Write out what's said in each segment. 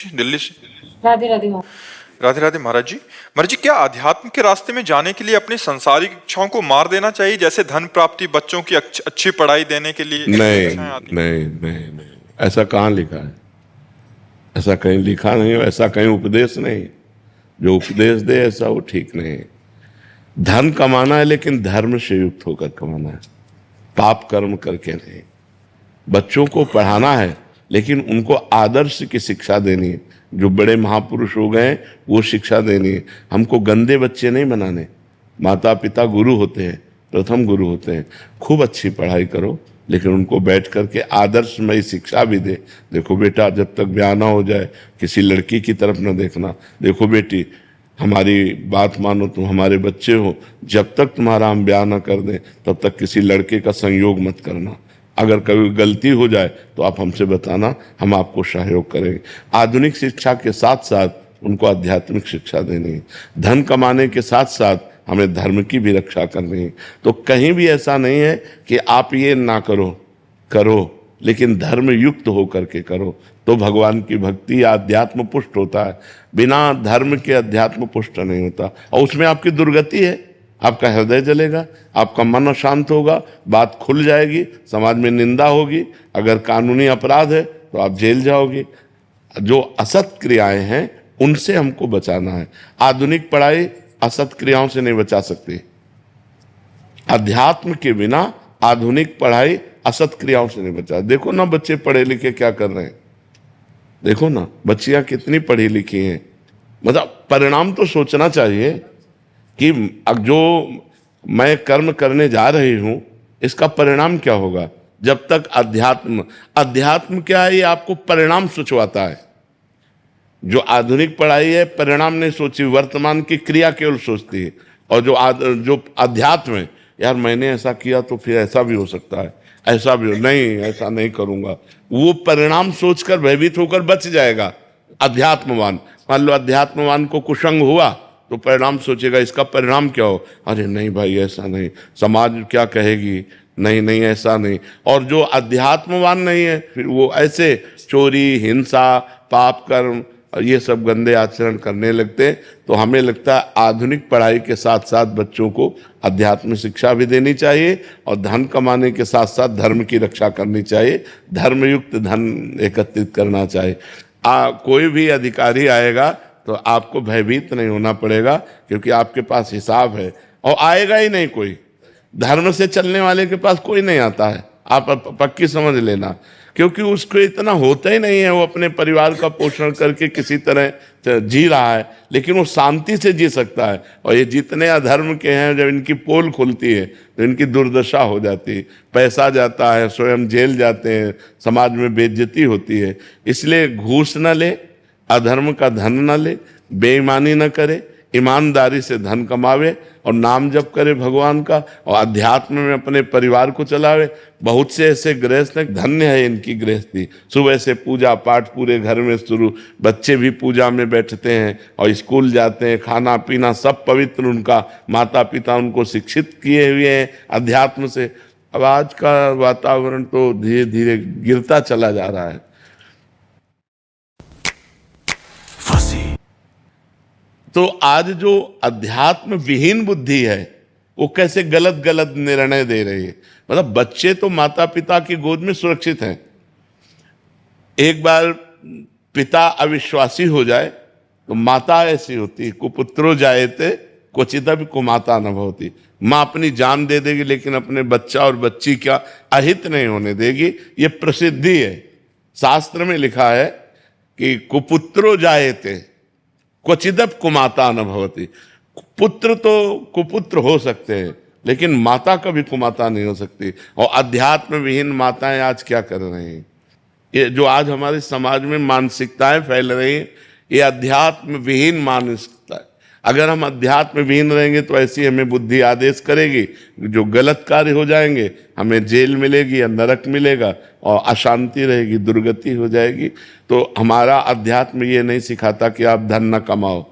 दिल्ली से। राधे राधे माँ। राधे राधे महाराज जी। महाराज जी, क्या अध्यात्म के रास्ते में जाने के लिए अपनी सांसारिक इच्छाओं को मार देना चाहिए, जैसे धन प्राप्ति, बच्चों की अच्छी पढ़ाई देने के लिए नहीं इच्छाएं आती? नहीं नहीं नहीं, ऐसा कहाँ लिखा है? ऐसा कहीं लिखा नहीं, ऐसा कहीं उपदेश नहीं। जो उपदेश दे ऐसा वो ठीक नहीं है। धन कमाना है लेकिन धर्म से युक्त होकर कमाना है, पाप कर्म करके नहीं। बच्चों को पढ़ाना है लेकिन उनको आदर्श की शिक्षा देनी है। जो बड़े महापुरुष हो गए वो शिक्षा देनी है। हमको गंदे बच्चे नहीं बनाने। माता पिता गुरु होते हैं, प्रथम गुरु होते हैं। खूब अच्छी पढ़ाई करो लेकिन उनको बैठ करके आदर्शमय शिक्षा भी दे। देखो बेटा, जब तक ब्याह ना हो जाए किसी लड़की की तरफ न देखना। देखो बेटी, हमारी बात मानो, तुम हमारे बच्चे हो, जब तक तुम्हारा हम ब्याह ना कर दें तब तक किसी लड़के का संयोग मत करना। अगर कभी गलती हो जाए तो आप हमसे बताना, हम आपको सहयोग करेंगे। आधुनिक शिक्षा के साथ साथ उनको आध्यात्मिक शिक्षा देनी है। धन कमाने के साथ साथ हमें धर्म की भी रक्षा करनी है। तो कहीं भी ऐसा नहीं है कि आप ये ना करो लेकिन धर्म युक्त होकर के करो, तो भगवान की भक्ति अध्यात्म पुष्ट होता है। बिना धर्म के अध्यात्म पुष्ट नहीं होता, और उसमें आपकी दुर्गति है। आपका हृदय जलेगा, आपका मन अशांत होगा, बात खुल जाएगी, समाज में निंदा होगी। अगर कानूनी अपराध है तो आप जेल जाओगे। जो असत क्रियाएं हैं उनसे हमको बचाना है। आधुनिक पढ़ाई असत क्रियाओं से नहीं बचा सकती। अध्यात्म के बिना आधुनिक पढ़ाई असत क्रियाओं से नहीं बचा। देखो ना बच्चे पढ़े लिखे क्या कर रहे हैं, देखो ना बच्चियां कितनी पढ़ी लिखी हैं। मतलब परिणाम तो सोचना चाहिए कि अब जो मैं कर्म करने जा रही हूं इसका परिणाम क्या होगा। जब तक अध्यात्म क्या है, ये आपको परिणाम सोचवाता है। जो आधुनिक पढ़ाई है परिणाम नहीं सोची, वर्तमान की क्रिया केवल सोचती है। और जो अध्यात्म है, यार मैंने ऐसा किया तो फिर ऐसा भी हो सकता है, ऐसा भी हो, नहीं ऐसा नहीं करूंगा, वो परिणाम सोचकर भयभीत होकर बच जाएगा। अध्यात्मवान, मान लो अध्यात्मवान को कुसंग हुआ तो परिणाम सोचेगा, इसका परिणाम क्या हो, अरे नहीं भाई ऐसा नहीं, समाज क्या कहेगी, नहीं नहीं ऐसा नहीं। और जो अध्यात्मवान नहीं है फिर वो ऐसे चोरी, हिंसा, पाप कर्म और ये सब गंदे आचरण करने लगते हैं। तो हमें लगता है आधुनिक पढ़ाई के साथ साथ बच्चों को अध्यात्म शिक्षा भी देनी चाहिए और धन कमाने के साथ साथ धर्म की रक्षा करनी चाहिए। धर्मयुक्त धन एकत्रित करना चाहिए। कोई भी अधिकारी आएगा तो आपको भयभीत नहीं होना पड़ेगा, क्योंकि आपके पास हिसाब है, और आएगा ही नहीं कोई। धर्म से चलने वाले के पास कोई नहीं आता है, आप पक्की समझ लेना, क्योंकि उसको इतना होता ही नहीं है। वो अपने परिवार का पोषण करके किसी तरह जी रहा है, लेकिन वो शांति से जी सकता है। और ये जितने अधर्म के हैं, जब इनकी पोल खुलती है तो इनकी दुर्दशा हो जाती है, पैसा जाता है, स्वयं जेल जाते हैं, समाज में बेइज्जती होती है। इसलिए घूस न ले, अधर्म का धन न ले, बेईमानी न करे, ईमानदारी से धन कमावे और नाम जप करे भगवान का, और अध्यात्म में अपने परिवार को चलावे। बहुत से ऐसे गृहस्थ हैं, धन्य है इनकी गृहस्थी। सुबह से पूजा पाठ पूरे घर में शुरू, बच्चे भी पूजा में बैठते हैं और स्कूल जाते हैं, खाना पीना सब पवित्र, उनका माता पिता उनको शिक्षित किए हुए हैं अध्यात्म से। अब आज का वातावरण तो धीरे धीरे गिरता चला जा रहा है। तो आज जो अध्यात्म विहीन बुद्धि है वो कैसे गलत गलत निर्णय दे रही है। मतलब बच्चे तो माता पिता की गोद में सुरक्षित हैं। एक बार पिता अविश्वासी हो जाए तो माता ऐसी होती, कुपुत्रो जायते क्वचिदपि कुमाता न भवति। माँ अपनी जान दे देगी लेकिन अपने बच्चा और बच्ची का अहित नहीं होने देगी। ये प्रसिद्धि है, शास्त्र में लिखा है कि कुपुत्रो जायते क्वचिदप कुमाता न भवति। पुत्र तो कुपुत्र हो सकते हैं लेकिन माता कभी कुमाता नहीं हो सकती। और अध्यात्म विहीन माताएं आज क्या कर रही हैं, ये जो आज हमारे समाज में मानसिकताएं फैल रही हैं, ये अध्यात्म विहीन मानसिकता है। अगर हम अध्यात्म विहीन रहेंगे तो ऐसी हमें बुद्धि आदेश करेगी, जो गलत कार्य हो जाएंगे हमें जेल मिलेगी या नरक मिलेगा और अशांति रहेगी, दुर्गति हो जाएगी। तो हमारा अध्यात्म ये नहीं सिखाता कि आप धन न कमाओ,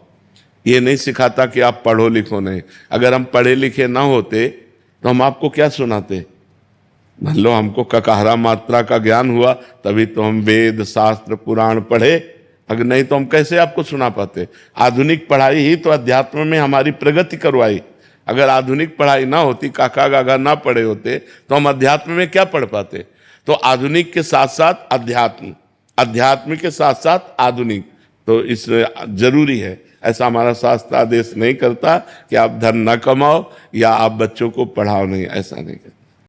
ये नहीं सिखाता कि आप पढ़ो लिखो नहीं। अगर हम पढ़े लिखे ना होते तो हम आपको क्या सुनाते। मान लो हमको ककहरा मात्रा का ज्ञान हुआ तभी तो हम वेद शास्त्र पुराण पढ़े, अगर नहीं तो हम कैसे आपको सुना पाते। आधुनिक पढ़ाई ही तो अध्यात्म में हमारी प्रगति करवाई। अगर आधुनिक पढ़ाई ना होती, काका गागा ना पढ़े होते, तो हम अध्यात्म में क्या पढ़ पाते। तो आधुनिक के साथ साथ अध्यात्म, अध्यात्म के साथ साथ आधुनिक, तो इस जरूरी है। ऐसा हमारा शास्त्र आदेश नहीं करता कि आप धन न कमाओ या आप बच्चों को पढ़ाओ नहीं, ऐसा नहीं करता।